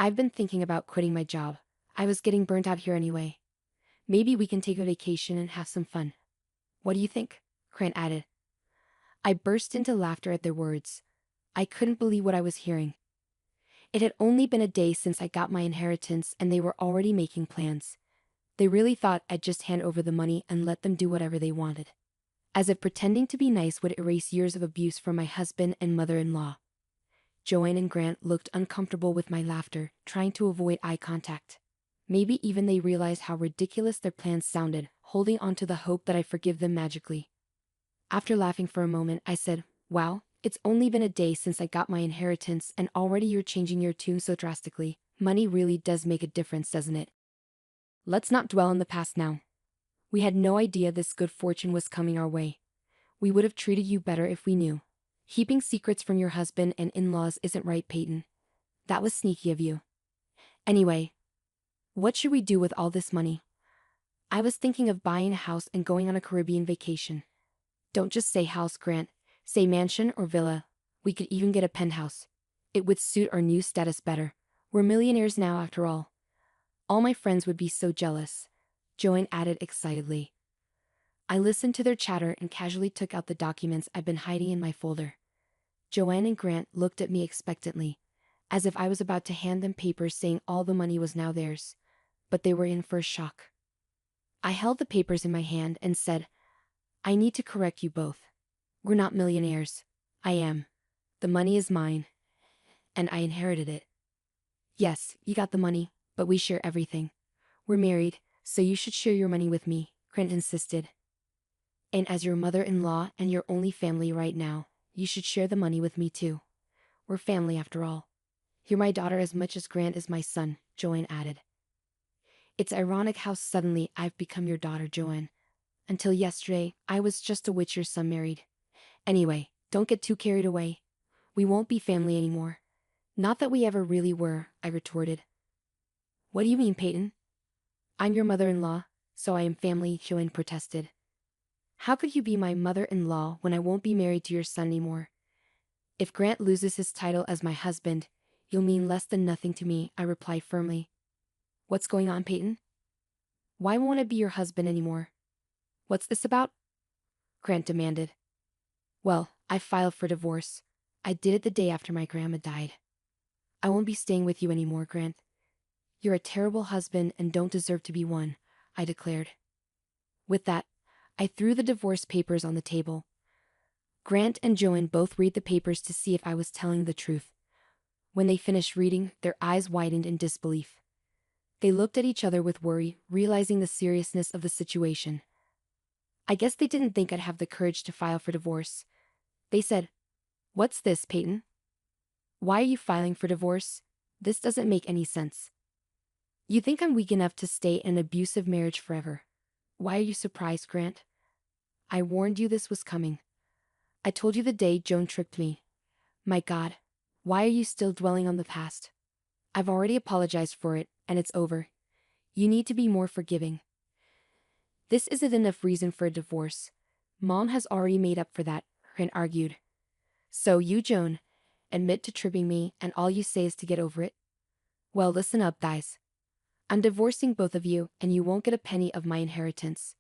I've been thinking about quitting my job. I was getting burnt out here anyway. Maybe we can take a vacation and have some fun. What do you think?" Grant added. I burst into laughter at their words. I couldn't believe what I was hearing. It had only been a day since I got my inheritance and they were already making plans. They really thought I'd just hand over the money and let them do whatever they wanted. As if pretending to be nice would erase years of abuse from my husband and mother-in-law. Joanne and Grant looked uncomfortable with my laughter, trying to avoid eye contact. Maybe even they realized how ridiculous their plans sounded, holding on to the hope that I'd forgive them magically. After laughing for a moment, I said, "Wow, it's only been a day since I got my inheritance and already you're changing your tune so drastically. Money really does make a difference, doesn't it? Let's not dwell on the past now. We had no idea this good fortune was coming our way. We would have treated you better if we knew. Keeping secrets from your husband and in-laws isn't right, Peyton. That was sneaky of you. Anyway, what should we do with all this money?" "I was thinking of buying a house and going on a Caribbean vacation." "Don't just say house, Grant. Say mansion or villa. We could even get a penthouse. It would suit our new status better. We're millionaires now after all." "All my friends would be so jealous," Joanne added excitedly. I listened to their chatter and casually took out the documents I'd been hiding in my folder. Joanne and Grant looked at me expectantly, as if I was about to hand them papers saying all the money was now theirs, but they were in for a shock. I held the papers in my hand and said, "I need to correct you both. We're not millionaires. I am. The money is mine, and I inherited it. Yes, you got the money, but we share everything. We're married, so you should share your money with me, Grant insisted. And as your mother-in-law and your only family right now, you should share the money with me too. We're family after all. You're my daughter as much as Grant is my son, Joanne added. It's ironic how suddenly I've become your daughter, Joanne. Until yesterday, I was just a witch your son married. Anyway, don't get too carried away. We won't be family anymore. Not that we ever really were, I retorted. What do you mean, Peyton? I'm your mother-in-law, so I am family, Joanne protested. How could you be my mother-in-law when I won't be married to your son anymore? If Grant loses his title as my husband, you'll mean less than nothing to me, I replied firmly. What's going on, Peyton? Why won't I be your husband anymore? What's this about? Grant demanded. Well, I filed for divorce. I did it the day after my grandma died. I won't be staying with you anymore, Grant. You're a terrible husband and don't deserve to be one, I declared. With that, I threw the divorce papers on the table. Grant and Joanne both read the papers to see if I was telling the truth. When they finished reading, their eyes widened in disbelief. They looked at each other with worry, realizing the seriousness of the situation. I guess they didn't think I'd have the courage to file for divorce. They said, "What's this, Peyton? Why are you filing for divorce? This doesn't make any sense. You think I'm weak enough to stay in an abusive marriage forever? Why are you surprised, Grant? I warned you this was coming. I told you the day Joan tricked me. My God, why are you still dwelling on the past? I've already apologized for it, and it's over. You need to be more forgiving. This isn't enough reason for a divorce. Mom has already made up for that," Grant argued. So you, Joan, admit to tripping me and all you say is to get over it? Well, listen up, guys. I'm divorcing both of you and you won't get a penny of my inheritance.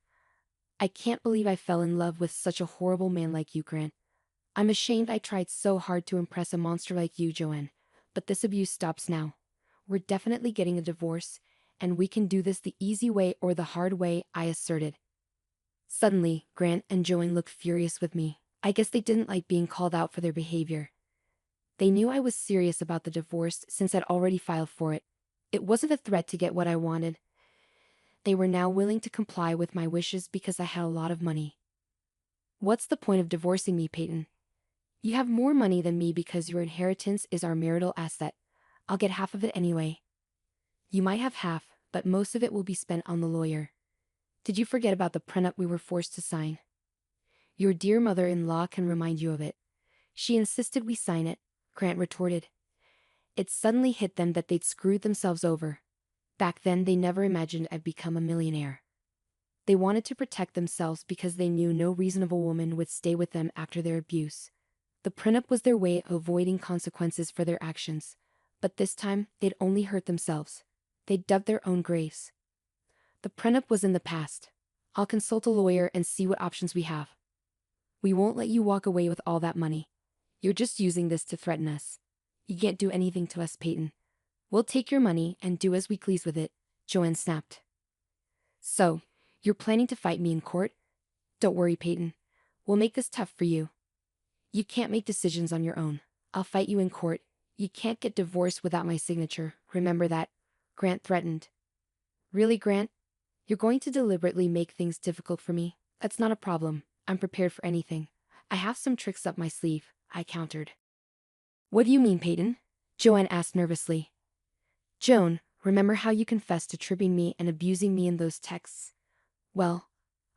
I can't believe I fell in love with such a horrible man like you, Grant. I'm ashamed I tried so hard to impress a monster like you, Joanne. But this abuse stops now. We're definitely getting a divorce, and we can do this the easy way or the hard way, I asserted. Suddenly, Grant and Joanne looked furious with me. I guess they didn't like being called out for their behavior. They knew I was serious about the divorce since I'd already filed for it. It wasn't a threat to get what I wanted. They were now willing to comply with my wishes because I had a lot of money. What's the point of divorcing me, Peyton? You have more money than me because your inheritance is our marital asset. I'll get half of it anyway. You might have half, but most of it will be spent on the lawyer. Did you forget about the prenup we were forced to sign? Your dear mother-in-law can remind you of it. She insisted we sign it, Grant retorted. It suddenly hit them that they'd screwed themselves over. Back then, they never imagined I'd become a millionaire. They wanted to protect themselves because they knew no reasonable woman would stay with them after their abuse. The prenup was their way of avoiding consequences for their actions. But this time, they'd only hurt themselves. They'd dug their own graves. The prenup was in the past. I'll consult a lawyer and see what options we have. We won't let you walk away with all that money. You're just using this to threaten us. You can't do anything to us, Peyton. We'll take your money and do as we please with it, Joanne snapped. So, you're planning to fight me in court? Don't worry, Peyton. We'll make this tough for you. You can't make decisions on your own. I'll fight you in court. You can't get divorced without my signature, remember that, Grant threatened. Really, Grant? You're going to deliberately make things difficult for me? That's not a problem. I'm prepared for anything. I have some tricks up my sleeve, I countered. What do you mean, Peyton? Joanne asked nervously. Joan, remember how you confessed to tripping me and abusing me in those texts? Well,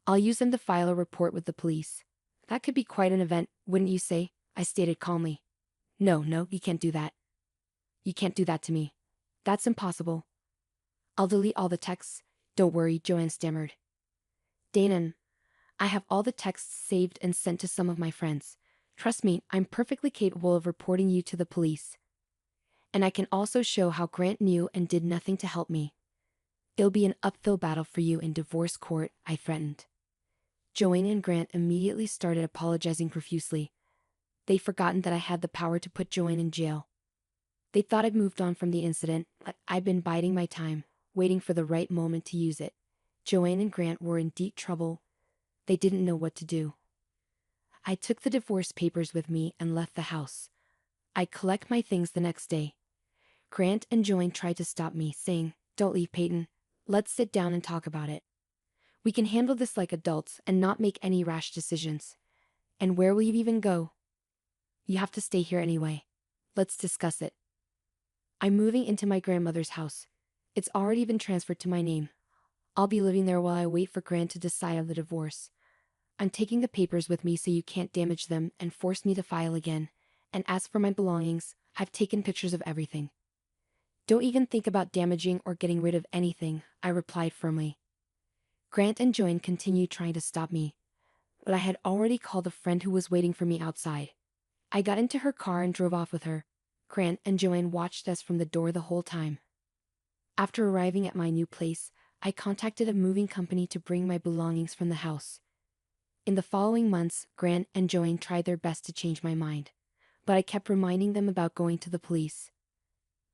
I'll use them to file a report with the police. That could be quite an event, wouldn't you say? I stated calmly. No, you can't do that. You can't do that to me. That's impossible. I'll delete all the texts. Don't worry, Joanne stammered. Danon, I have all the texts saved and sent to some of my friends. Trust me, I'm perfectly capable of reporting you to the police. And I can also show how Grant knew and did nothing to help me. It'll be an uphill battle for you in divorce court, I threatened. Joanne and Grant immediately started apologizing profusely. They'd forgotten that I had the power to put Joanne in jail. They thought I'd moved on from the incident, but I'd been biding my time, waiting for the right moment to use it. Joanne and Grant were in deep trouble. They didn't know what to do. I took the divorce papers with me and left the house. I collect my things the next day. Grant and Joanne tried to stop me, saying, "Don't leave, Peyton. Let's sit down and talk about it. We can handle this like adults and not make any rash decisions. And where will you even go? You have to stay here anyway. Let's discuss it. I'm moving into my grandmother's house. It's already been transferred to my name. I'll be living there while I wait for Grant to decide on the divorce. I'm taking the papers with me so you can't damage them and force me to file again. And as for my belongings, I've taken pictures of everything. Don't even think about damaging or getting rid of anything," I replied firmly. Grant and Joanne continued trying to stop me, but I had already called a friend who was waiting for me outside. I got into her car and drove off with her. Grant and Joanne watched us from the door the whole time. After arriving at my new place, I contacted a moving company to bring my belongings from the house. In the following months, Grant and Joanne tried their best to change my mind, but I kept reminding them about going to the police.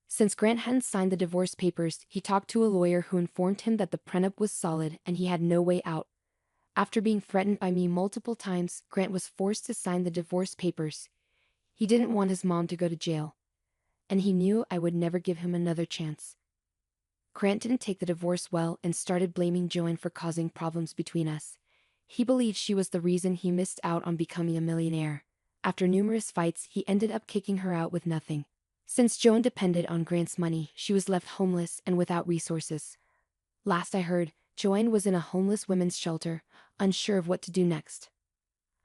Since Grant hadn't signed the divorce papers, he talked to a lawyer who informed him that the prenup was solid and he had no way out. After being threatened by me multiple times, Grant was forced to sign the divorce papers. He didn't want his mom to go to jail, and he knew I would never give him another chance. Grant didn't take the divorce well and started blaming Joanne for causing problems between us. He believed she was the reason he missed out on becoming a millionaire. After numerous fights, he ended up kicking her out with nothing. Since Joan depended on Grant's money, she was left homeless and without resources. Last I heard, Joanne was in a homeless women's shelter, unsure of what to do next.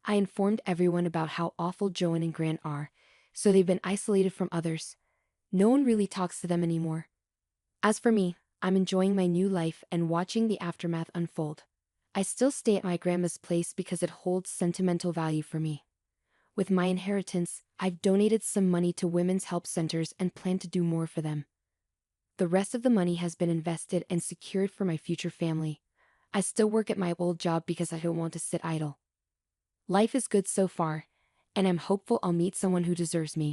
I informed everyone about how awful Joanne and Grant are, so they've been isolated from others. No one really talks to them anymore. As for me, I'm enjoying my new life and watching the aftermath unfold. I still stay at my grandma's place because it holds sentimental value for me. With my inheritance, I've donated some money to women's help centers and plan to do more for them. The rest of the money has been invested and secured for my future family. I still work at my old job because I don't want to sit idle. Life is good so far, and I'm hopeful I'll meet someone who deserves me.